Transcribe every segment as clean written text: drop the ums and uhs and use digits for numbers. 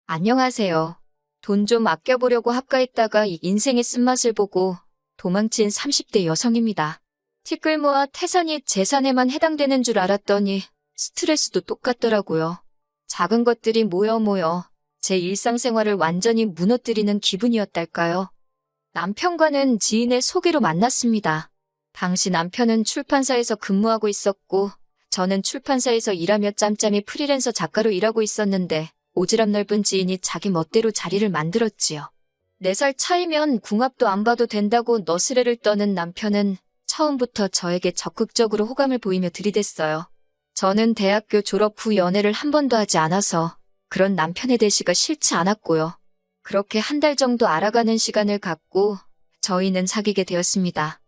안녕하세요. 돈 좀 아껴보려고 합가했다가 이 인생의 쓴맛을 보고 도망친 30대 여성입니다. 티끌 모아 태산이 재산에만 해당되는 줄 알았더니 스트레스도 똑같더라고요. 작은 것들이 모여 제 일상생활을 완전히 무너뜨리는 기분이었달까요? 남편과는 지인의 소개로 만났습니다. 당시 남편은 출판사에서 근무하고 있었고 저는 출판사에서 일하며 짬짬이 프리랜서 작가로 일하고 있었는데 오지랖 넓은 지인이 자기 멋대로 자리를 만들었지요. 4살 차이면 궁합도 안 봐도 된다고 너스레를 떠는 남편은 처음부터 저에게 적극적으로 호감을 보이며 들이댔어요. 저는 대학교 졸업 후 연애를 한 번도 하지 않아서 그런 남편의 대시가 싫지 않았고요. 그렇게 한 달 정도 알아가는 시간을 갖고 저희는 사귀게 되었습니다.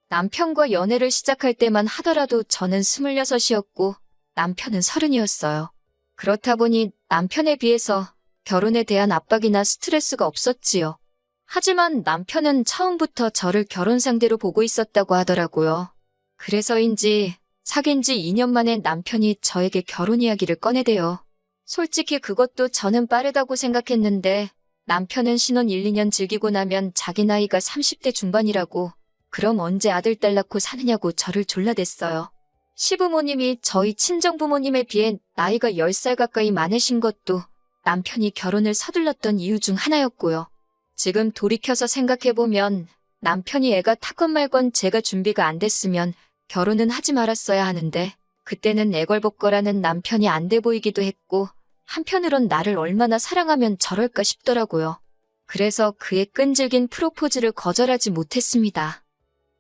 남편과 연애를 시작할 때만 하더라도 저는 26이었고 남편은 30이었어요. 그렇다 보니 남편에 비해서 결혼에 대한 압박이나 스트레스가 없었지요. 하지만 남편은 처음부터 저를 결혼 상대로 보고 있었다고 하더라고요. 그래서인지 사귄 지 2년 만에 남편이 저에게 결혼 이야기를 꺼내대요. 솔직히 그것도 저는 빠르다고 생각했는데 남편은 신혼 1, 2년 즐기고 나면 자기 나이가 30대 중반이라고 그럼 언제 아들 딸 낳고 사느냐고 저를 졸라댔어요. 시부모님이 저희 친정부모님에 비해 나이가 10살 가까이 많으신 것도 남편이 결혼을 서둘렀던 이유 중 하나였고요. 지금 돌이켜서 생각해보면 남편이 애가 탔건 말건 제가 준비가 안 됐으면 결혼은 하지 말았어야 하는데 그때는 애걸복걸하는 남편이 안 돼 보이기도 했고 한편으론 나를 얼마나 사랑하면 저럴까 싶더라고요. 그래서 그의 끈질긴 프로포즈를 거절하지 못했습니다.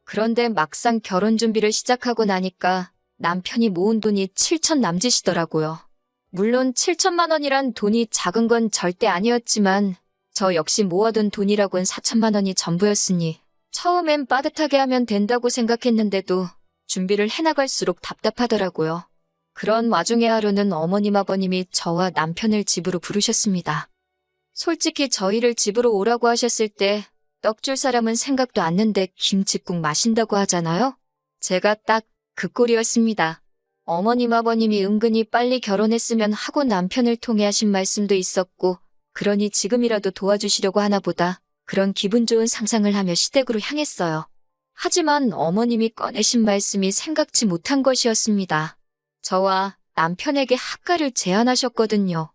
그런데 막상 결혼 준비를 시작하고 나니까 남편이 모은 돈이 7천 남짓이더라고요. 물론 7천만 원이란 돈이 작은 건 절대 아니었지만 저 역시 모아둔 돈이라곤 4천만 원이 전부였으니 처음엔 빠듯하게 하면 된다고 생각했는데도 준비를 해나갈수록 답답하더라고요. 그런 와중에 하루는 어머님 아버님이 저와 남편을 집으로 부르셨습니다. 솔직히 저희를 집으로 오라고 하셨을 때 떡 줄 사람은 생각도 않는데 김칫국 마신다고 하잖아요? 제가 딱 그 꼴이었습니다. 어머님 아버님이 은근히 빨리 결혼했으면 하고 남편을 통해 하신 말씀도 있었고 그러니 지금이라도 도와주시려고 하나 보다 그런 기분 좋은 상상을 하며 시댁으로 향했어요. 하지만 어머님이 꺼내신 말씀이 생각지 못한 것이었습니다. 저와 남편에게 학가를 제안하셨거든요.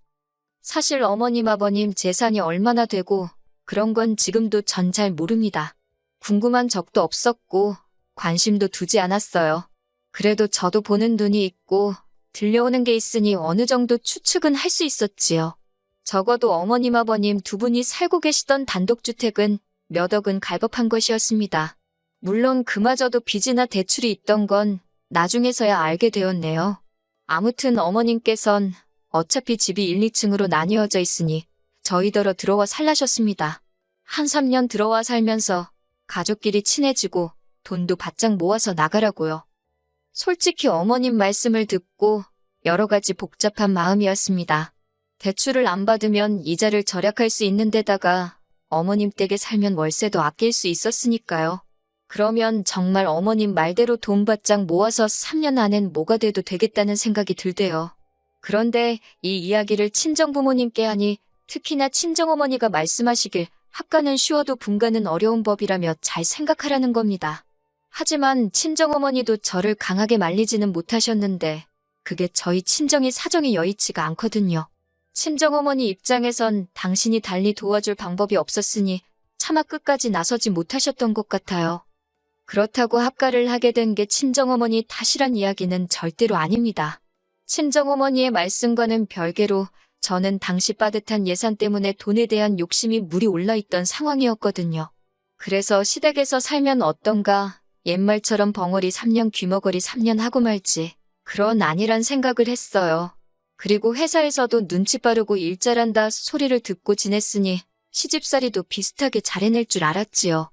사실 어머님 아버님 재산이 얼마나 되고 그런 건 지금도 전 잘 모릅니다. 궁금한 적도 없었고 관심도 두지 않았어요. 그래도 저도 보는 눈이 있고 들려오는 게 있으니 어느 정도 추측은 할 수 있었지요. 적어도 어머님 아버님 두 분이 살고 계시던 단독주택은 몇 억은 갈법한 것이었습니다. 물론 그마저도 빚이나 대출이 있던 건 나중에서야 알게 되었네요. 아무튼 어머님께선 어차피 집이 1, 2층으로 나뉘어져 있으니 저희더러 들어와 살라셨습니다. 한 3년 들어와 살면서 가족끼리 친해지고 돈도 바짝 모아서 나가라고요. 솔직히 어머님 말씀을 듣고 여러 가지 복잡한 마음이었습니다. 대출을 안 받으면 이자를 절약할 수 있는 데다가 어머님 댁에 살면 월세도 아낄 수 있었으니까요. 그러면 정말 어머님 말대로 돈 바짝 모아서 3년 안엔 뭐가 돼도 되겠다는 생각이 들대요. 그런데 이 이야기를 친정부모님께 하니 특히나 친정어머니가 말씀하시길 학가는 쉬워도 분가는 어려운 법이라며 잘 생각하라는 겁니다. 하지만 친정어머니도 저를 강하게 말리지는 못하셨는데 그게 저희 친정이 사정이 여의치가 않거든요. 친정어머니 입장에선 당신이 달리 도와줄 방법이 없었으니 차마 끝까지 나서지 못하셨던 것 같아요. 그렇다고 학가를 하게 된 게 친정어머니 탓이란 이야기는 절대로 아닙니다. 친정어머니의 말씀과는 별개로 저는 당시 빠듯한 예산 때문에 돈에 대한 욕심이 물이 올라있던 상황이었거든요. 그래서 시댁에서 살면 어떤가, 옛말처럼 벙어리 3년 귀머거리 3년 하고 말지 그런 아니란 생각을 했어요. 그리고 회사에서도 눈치 빠르고 일 잘한다 소리를 듣고 지냈으니 시집살이도 비슷하게 잘 해낼 줄 알았지요.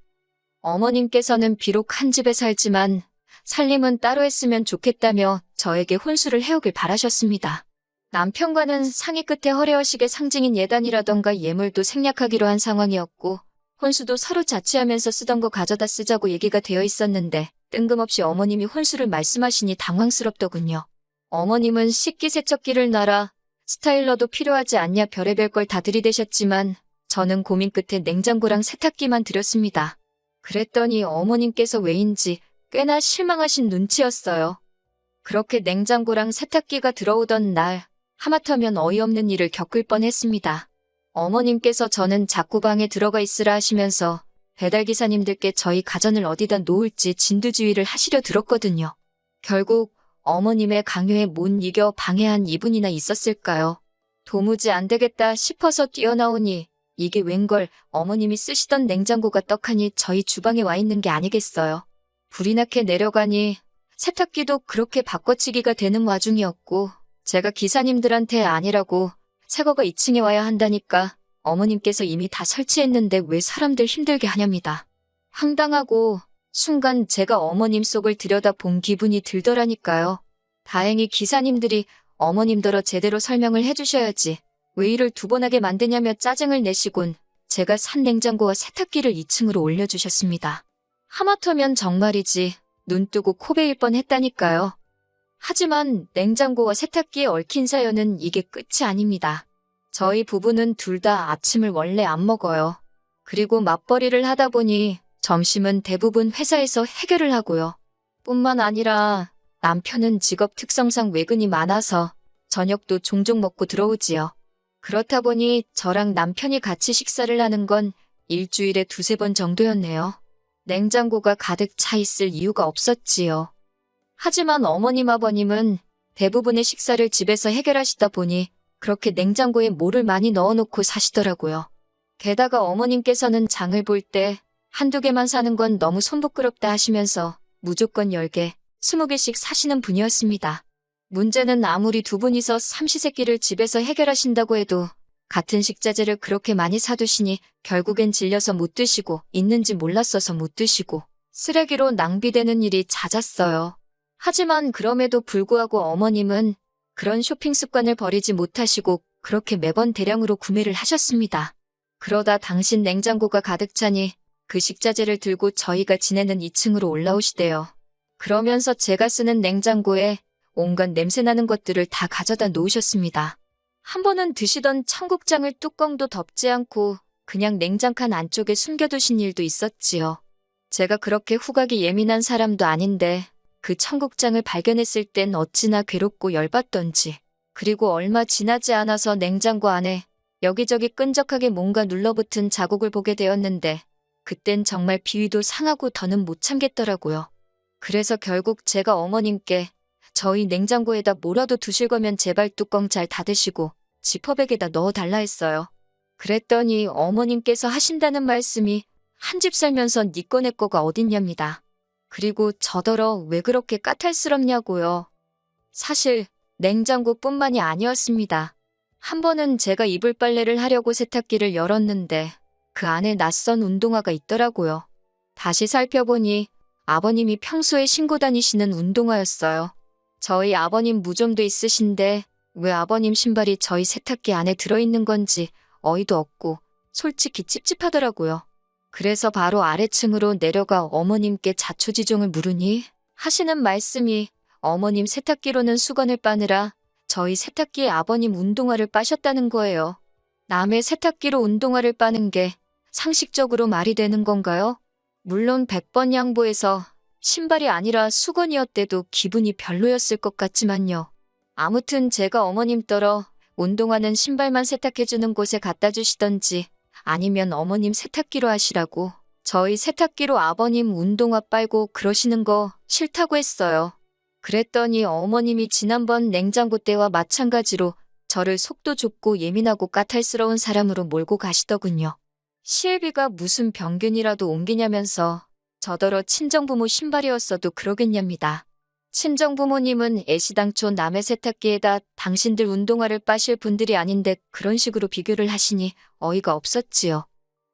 어머님께서는 비록 한 집에 살지만 살림은 따로 했으면 좋겠다며 저에게 혼수를 해오길 바라셨습니다. 남편과는 상의 끝에 허례허식의 상징인 예단이라던가 예물도 생략하기로 한 상황이었고 혼수도 서로 자취하면서 쓰던 거 가져다 쓰자고 얘기가 되어 있었는데 뜬금없이 어머님이 혼수를 말씀하시니 당황스럽더군요. 어머님은 식기세척기를 놔라, 스타일러도 필요하지 않냐 별의별 걸 다 들이대셨지만 저는 고민 끝에 냉장고랑 세탁기만 드렸습니다. 그랬더니 어머님께서 왜인지 꽤나 실망하신 눈치였어요. 그렇게 냉장고랑 세탁기가 들어오던 날 하마터면 어이없는 일을 겪을 뻔했습니다. 어머님께서 저는 자꾸 방에 들어가 있으라 하시면서 배달기사님들께 저희 가전을 어디다 놓을지 진두지휘를 하시려 들었거든요. 결국 어머님의 강요에 못 이겨 방해한 이분이나 있었을까요? 도무지 안 되겠다 싶어서 뛰어나오니 이게 웬걸 어머님이 쓰시던 냉장고가 떡하니 저희 주방에 와 있는 게 아니겠어요. 불이 나게 내려가니 세탁기도 그렇게 바꿔치기가 되는 와중이었고 제가 기사님들한테 아니라고 새거가 2층에 와야 한다니까 어머님께서 이미 다 설치했는데 왜 사람들 힘들게 하냐입니다. 황당하고 순간 제가 어머님 속을 들여다본 기분이 들더라니까요. 다행히 기사님들이 어머님더러 제대로 설명을 해주셔야지 왜 일을 2번 하게 만드냐며 짜증을 내시곤 제가 산 냉장고와 세탁기를 2층으로 올려주셨습니다. 하마터면 정말이지 눈 뜨고 코 베일 뻔했다니까요. 하지만 냉장고와 세탁기에 얽힌 사연은 이게 끝이 아닙니다. 저희 부부는 둘 다 아침을 원래 안 먹어요. 그리고 맞벌이를 하다 보니 점심은 대부분 회사에서 해결을 하고요. 뿐만 아니라 남편은 직업 특성상 외근이 많아서 저녁도 종종 먹고 들어오지요. 그렇다 보니 저랑 남편이 같이 식사를 하는 건 일주일에 2-3번 정도였네요. 냉장고가 가득 차 있을 이유가 없었지요. 하지만 어머님 아버님은 대부분의 식사를 집에서 해결하시다 보니 그렇게 냉장고에 뭐를 많이 넣어놓고 사시더라고요. 게다가 어머님께서는 장을 볼 때 1-2개만 사는 건 너무 손부끄럽다 하시면서 무조건 10개, 20개씩 사시는 분이었습니다. 문제는 아무리 2분이서 삼시세끼를 집에서 해결하신다고 해도 같은 식자재를 그렇게 많이 사두시니 결국엔 질려서 못 드시고 있는지 몰랐어서 못 드시고 쓰레기로 낭비되는 일이 잦았어요. 하지만 그럼에도 불구하고 어머님은 그런 쇼핑 습관을 버리지 못하시고 그렇게 매번 대량으로 구매를 하셨습니다. 그러다 당신 냉장고가 가득 차니 그 식자재를 들고 저희가 지내는 2층으로 올라오시대요. 그러면서 제가 쓰는 냉장고에 온갖 냄새나는 것들을 다 가져다 놓으셨습니다. 한 번은 드시던 청국장을 뚜껑도 덮지 않고 그냥 냉장칸 안쪽에 숨겨두신 일도 있었지요. 제가 그렇게 후각이 예민한 사람도 아닌데 그 청국장을 발견했을 땐 어찌나 괴롭고 열받던지. 그리고 얼마 지나지 않아서 냉장고 안에 여기저기 끈적하게 뭔가 눌러붙은 자국을 보게 되었는데 그땐 정말 비위도 상하고 더는 못 참겠더라고요. 그래서 결국 제가 어머님께 저희 냉장고에다 뭐라도 두실 거면 제발 뚜껑 잘 닫으시고 지퍼백에다 넣어달라 했어요. 그랬더니 어머님께서 하신다는 말씀이 한 집 살면서 니 거 내 거가 어딨냐입니다. 그리고 저더러 왜 그렇게 까탈스럽냐고요. 사실 냉장고뿐만이 아니었습니다. 한 번은 제가 이불 빨래를 하려고 세탁기를 열었는데 그 안에 낯선 운동화가 있더라고요. 다시 살펴보니 아버님이 평소에 신고 다니시는 운동화였어요. 저희 아버님 무좀도 있으신데 왜 아버님 신발이 저희 세탁기 안에 들어있는 건지 어이도 없고 솔직히 찝찝하더라고요. 그래서 바로 아래층으로 내려가 어머님께 자초지종을 물으니 하시는 말씀이 어머님 세탁기로는 수건을 빠느라 저희 세탁기에 아버님 운동화를 빠셨다는 거예요. 남의 세탁기로 운동화를 빠는 게 상식적으로 말이 되는 건가요? 물론 100번 양보해서 신발이 아니라 수건이었대도 기분이 별로였을 것 같지만요. 아무튼 제가 어머님 떨어 운동화는 신발만 세탁해주는 곳에 갖다 주시던지 아니면 어머님 세탁기로 하시라고 저희 세탁기로 아버님 운동화 빨고 그러시는 거 싫다고 했어요. 그랬더니 어머님이 지난번 냉장고 때와 마찬가지로 저를 속도 좁고 예민하고 까탈스러운 사람으로 몰고 가시더군요. 시애비가 무슨 병균이라도 옮기냐면서 저더러 친정부모 신발이었어도 그러겠냐입니다. 친정부모님은 애시당초 남의 세탁기에다 당신들 운동화를 빠실 분들이 아닌데 그런 식으로 비교를 하시니 어이가 없었지요.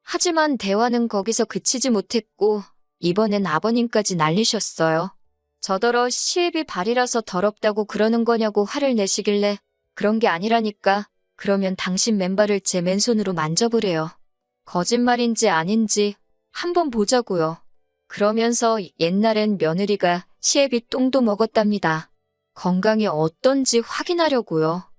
하지만 대화는 거기서 그치지 못했고 이번엔 아버님까지 난리셨어요. 저더러 시애비 발이라서 더럽다고 그러는 거냐고 화를 내시길래 그런 게 아니라니까 그러면 당신 맨발을 제 맨손으로 만져보래요. 거짓말인지 아닌지 한번 보자고요. 그러면서 옛날엔 며느리가 시애비 똥도 먹었답니다. 건강이 어떤지 확인하려고요.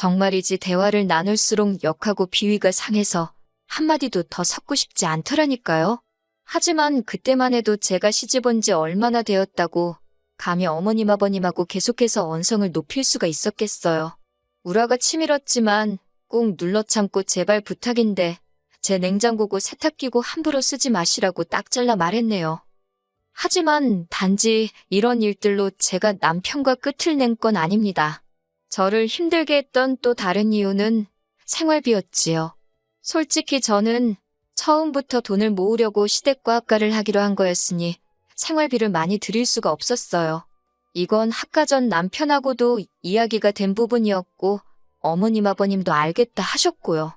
정말이지 대화를 나눌수록 역하고 비위가 상해서 한마디도 더 섞고 싶지 않더라니까요. 하지만 그때만 해도 제가 시집온 지 얼마나 되었다고 감히 어머님 아버님하고 계속해서 언성을 높일 수가 있었겠어요. 우라가 치밀었지만 꾹 눌러 참고 제발 부탁인데 제 냉장고고 세탁기고 함부로 쓰지 마시라고 딱 잘라 말했네요. 하지만 단지 이런 일들로 제가 남편과 끝을 낸 건 아닙니다. 저를 힘들게 했던 또 다른 이유는 생활비였지요. 솔직히 저는 처음부터 돈을 모으려고 시댁과 학가를 하기로 한 거였으니 생활비를 많이 드릴 수가 없었어요. 이건 학가 전 남편하고도 이야기가 된 부분이었고 어머님 아버님도 알겠다 하셨고요.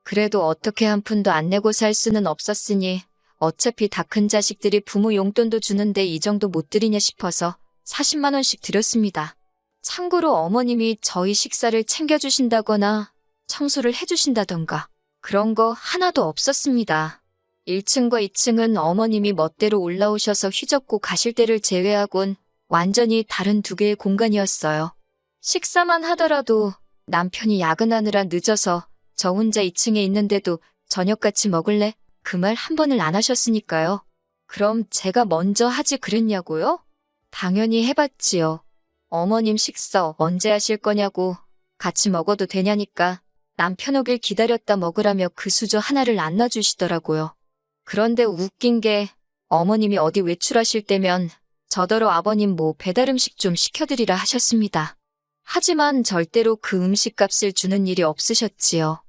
그래도 어떻게 한 푼도 안 내고 살 수는 없었으니 어차피 다 큰 자식들이 부모 용돈도 주는데 이 정도 못 드리냐 싶어서 40만 원씩 드렸습니다. 참고로 어머님이 저희 식사를 챙겨주신다거나 청소를 해주신다던가 그런 거 하나도 없었습니다. 1층과 2층은 어머님이 멋대로 올라오셔서 휘젓고 가실 때를 제외하곤 완전히 다른 두 개의 공간이었어요. 식사만 하더라도 남편이 야근하느라 늦어서 저 혼자 2층에 있는데도 저녁 같이 먹을래? 그 말 한 번을 안 하셨으니까요. 그럼 제가 먼저 하지 그랬냐고요? 당연히 해봤지요. 어머님 식사 언제 하실 거냐고 같이 먹어도 되냐니까 남편 오길 기다렸다 먹으라며 그 수저 하나를 안 놔주시더라고요. 그런데 웃긴 게 어머님이 어디 외출하실 때면 저더러 아버님 뭐 배달음식 좀 시켜드리라 하셨습니다. 하지만 절대로 그 음식값을 주는 일이 없으셨지요.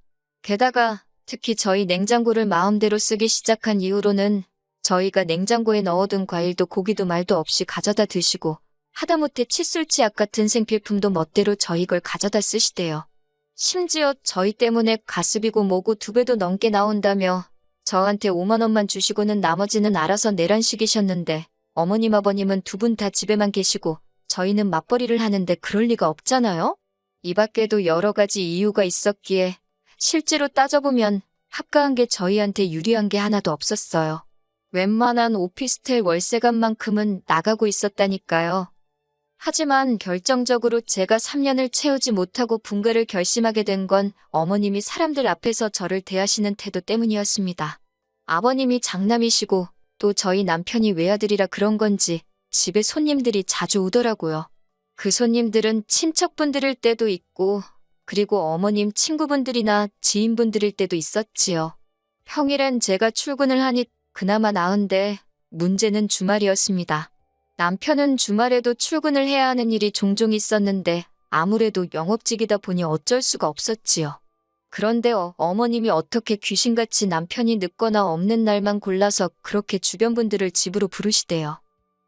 게다가 특히 저희 냉장고를 마음대로 쓰기 시작한 이후로는 저희가 냉장고에 넣어둔 과일도 고기도 말도 없이 가져다 드시고 하다못해 칫솔치약 같은 생필품도 멋대로 저희 걸 가져다 쓰시대요. 심지어 저희 때문에 가스비고 뭐고 2배도 넘게 나온다며 저한테 5만 원만 주시고는 나머지는 알아서 내란 식이셨는데 어머님 아버님은 두 분 다 집에만 계시고 저희는 맞벌이를 하는데 그럴 리가 없잖아요? 이 밖에도 여러 가지 이유가 있었기에 실제로 따져보면 합가한 게 저희한테 유리한 게 하나도 없었어요. 웬만한 오피스텔 월세값만큼은 나가고 있었다니까요. 하지만 결정적으로 제가 3년을 채우지 못하고 분가를 결심하게 된 건 어머님이 사람들 앞에서 저를 대하시는 태도 때문이었습니다. 아버님이 장남이시고 또 저희 남편이 외아들이라 그런 건지 집에 손님들이 자주 오더라고요. 그 손님들은 친척분들일 때도 있고 그리고 어머님 친구분들이나 지인분들일 때도 있었지요. 평일엔 제가 출근을 하니 그나마 나은데 문제는 주말이었습니다. 남편은 주말에도 출근을 해야 하는 일이 종종 있었는데 아무래도 영업직이다 보니 어쩔 수가 없었지요. 그런데 어머님이 어떻게 귀신같이 남편이 늦거나 없는 날만 골라서 그렇게 주변 분들을 집으로 부르시대요.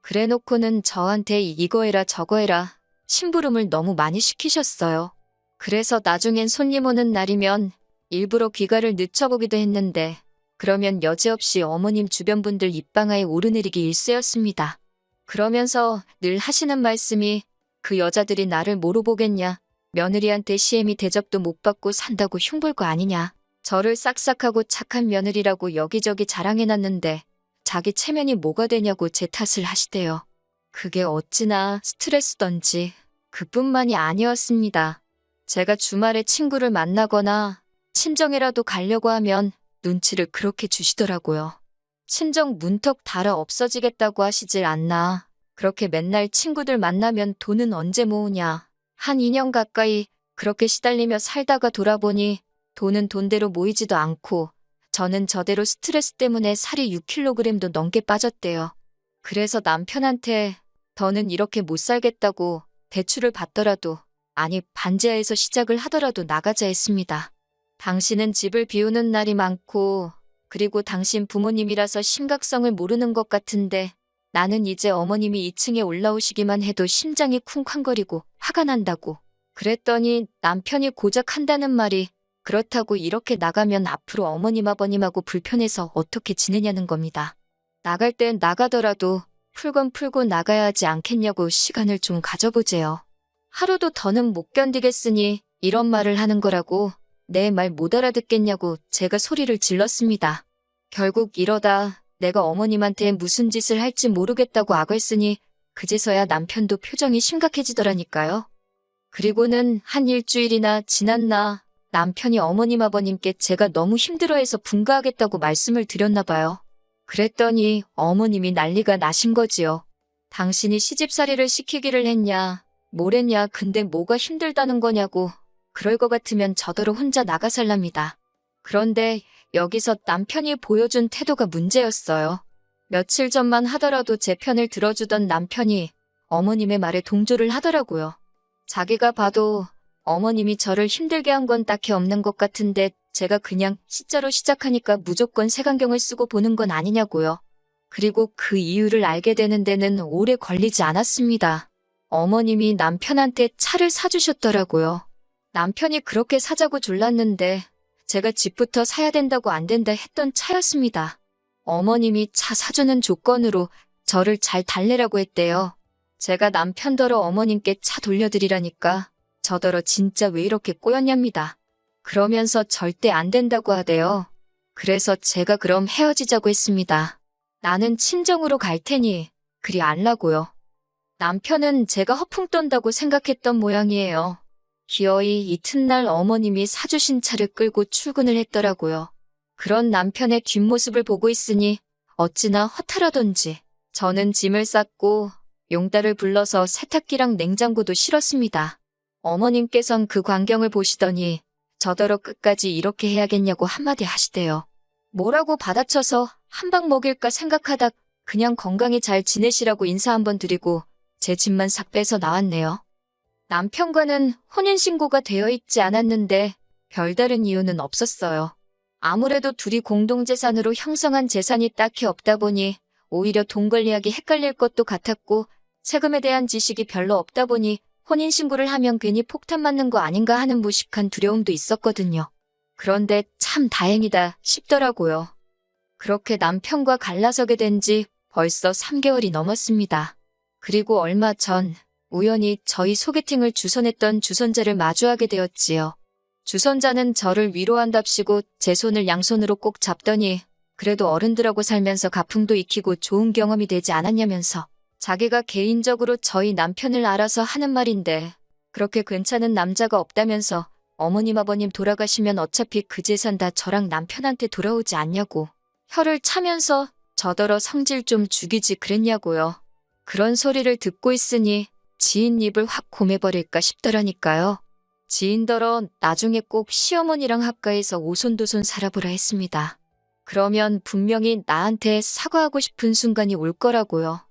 그래놓고는 저한테 이거 해라 저거 해라 심부름을 너무 많이 시키셨어요. 그래서 나중엔 손님 오는 날이면 일부러 귀가를 늦춰보기도 했는데 그러면 여지없이 어머님 주변 분들 입방아에 오르내리기 일쑤였습니다. 그러면서 늘 하시는 말씀이 그 여자들이 나를 뭐로 보겠냐. 며느리한테 시애미 대접도 못 받고 산다고 흉볼 거 아니냐. 저를 싹싹하고 착한 며느리라고 여기저기 자랑해놨는데 자기 체면이 뭐가 되냐고 제 탓을 하시대요. 그게 어찌나 스트레스던지 그뿐만이 아니었습니다. 제가 주말에 친구를 만나거나 친정에라도 가려고 하면 눈치를 그렇게 주시더라고요. 친정 문턱 달아 없어지겠다고 하시질 않나. 그렇게 맨날 친구들 만나면 돈은 언제 모으냐. 한 2년 가까이 그렇게 시달리며 살다가 돌아보니 돈은 돈대로 모이지도 않고 저는 저대로 스트레스 때문에 살이 6kg도 넘게 빠졌대요. 그래서 남편한테 더는 이렇게 못 살겠다고 대출을 받더라도 아니 반지하에서 시작을 하더라도 나가자 했습니다. 당신은 집을 비우는 날이 많고 그리고 당신 부모님이라서 심각성을 모르는 것 같은데 나는 이제 어머님이 2층에 올라오시기만 해도 심장이 쿵쾅거리고 화가 난다고. 그랬더니 남편이 고작 한다는 말이 그렇다고 이렇게 나가면 앞으로 어머님 아버님하고 불편해서 어떻게 지내냐는 겁니다. 나갈 땐 나가더라도 풀건 풀고 나가야 하지 않겠냐고 시간을 좀 가져보재요. 하루도 더는 못 견디겠으니 이런 말을 하는 거라고 내 말 못 알아듣겠냐고 제가 소리를 질렀습니다. 결국 이러다 내가 어머님한테 무슨 짓을 할지 모르겠다고 악을 쓰니 그제서야 남편도 표정이 심각해지더라니까요. 그리고는 한 일주일이나 지났나 남편이 어머님 아버님께 제가 너무 힘들어해서 분가하겠다고 말씀을 드렸나 봐요. 그랬더니 어머님이 난리가 나신 거지요. 당신이 시집살이를 시키기를 했냐, 뭐랬냐, 근데 뭐가 힘들다는 거냐고. 그럴 것 같으면 저더러 혼자 나가 살랍니다. 그런데 여기서 남편이 보여준 태도가 문제였어요. 며칠 전만 하더라도 제 편을 들어주던 남편이 어머님의 말에 동조를 하더라고요. 자기가 봐도 어머님이 저를 힘들게 한 건 딱히 없는 것 같은데 제가 그냥 시자로 시작하니까 무조건 색안경을 쓰고 보는 건 아니냐고요. 그리고 그 이유를 알게 되는 데는 오래 걸리지 않았습니다. 어머님이 남편한테 차를 사주셨더라고요. 남편이 그렇게 사자고 졸랐는데 제가 집부터 사야 된다고 안 된다 했던 차였습니다. 어머님이 차 사주는 조건으로 저를 잘 달래라고 했대요. 제가 남편더러 어머님께 차 돌려드리라니까 저더러 진짜 왜 이렇게 꼬였냐입니다. 그러면서 절대 안 된다고 하대요. 그래서 제가 그럼 헤어지자고 했습니다. 나는 친정으로 갈 테니 그리 알라고요. 남편은 제가 허풍 떤다고 생각했던 모양이에요. 기어이 이튿날 어머님이 사주신 차를 끌고 출근을 했더라고요. 그런 남편의 뒷모습을 보고 있으니 어찌나 허탈하던지 저는 짐을 쌌고 용달을 불러서 세탁기랑 냉장고도 실었습니다. 어머님께선 그 광경을 보시더니 저더러 끝까지 이렇게 해야겠냐고 한마디 하시대요. 뭐라고 받아쳐서 한 방 먹일까 생각하다 그냥 건강히 잘 지내시라고 인사 한번 드리고 제 짐만 싹 빼서 나왔네요. 남편과는 혼인신고가 되어 있지 않았는데 별다른 이유는 없었어요. 아무래도 둘이 공동재산으로 형성한 재산이 딱히 없다 보니 오히려 돈 관리하기 헷갈릴 것도 같았고 세금에 대한 지식이 별로 없다 보니 혼인신고를 하면 괜히 폭탄 맞는 거 아닌가 하는 무식한 두려움도 있었거든요. 그런데 참 다행이다 싶더라고요. 그렇게 남편과 갈라서게 된 지 벌써 3개월이 넘었습니다. 그리고 얼마 전 우연히 저희 소개팅을 주선했던 주선자를 마주하게 되었지요. 주선자는 저를 위로한답시고 제 손을 양손으로 꼭 잡더니 그래도 어른들하고 살면서 가풍도 익히고 좋은 경험이 되지 않았냐면서 자기가 개인적으로 저희 남편을 알아서 하는 말인데 그렇게 괜찮은 남자가 없다면서 어머님 아버님 돌아가시면 어차피 그 재산 다 저랑 남편한테 돌아오지 않냐고 혀를 차면서 저더러 성질 좀 죽이지 그랬냐고요. 그런 소리를 듣고 있으니 지인 입을 확 고매버릴까 싶더라니까요. 지인더러 나중에 꼭 시어머니랑 합가해서 오손도손 살아보라 했습니다. 그러면 분명히 나한테 사과하고 싶은 순간이 올 거라고요.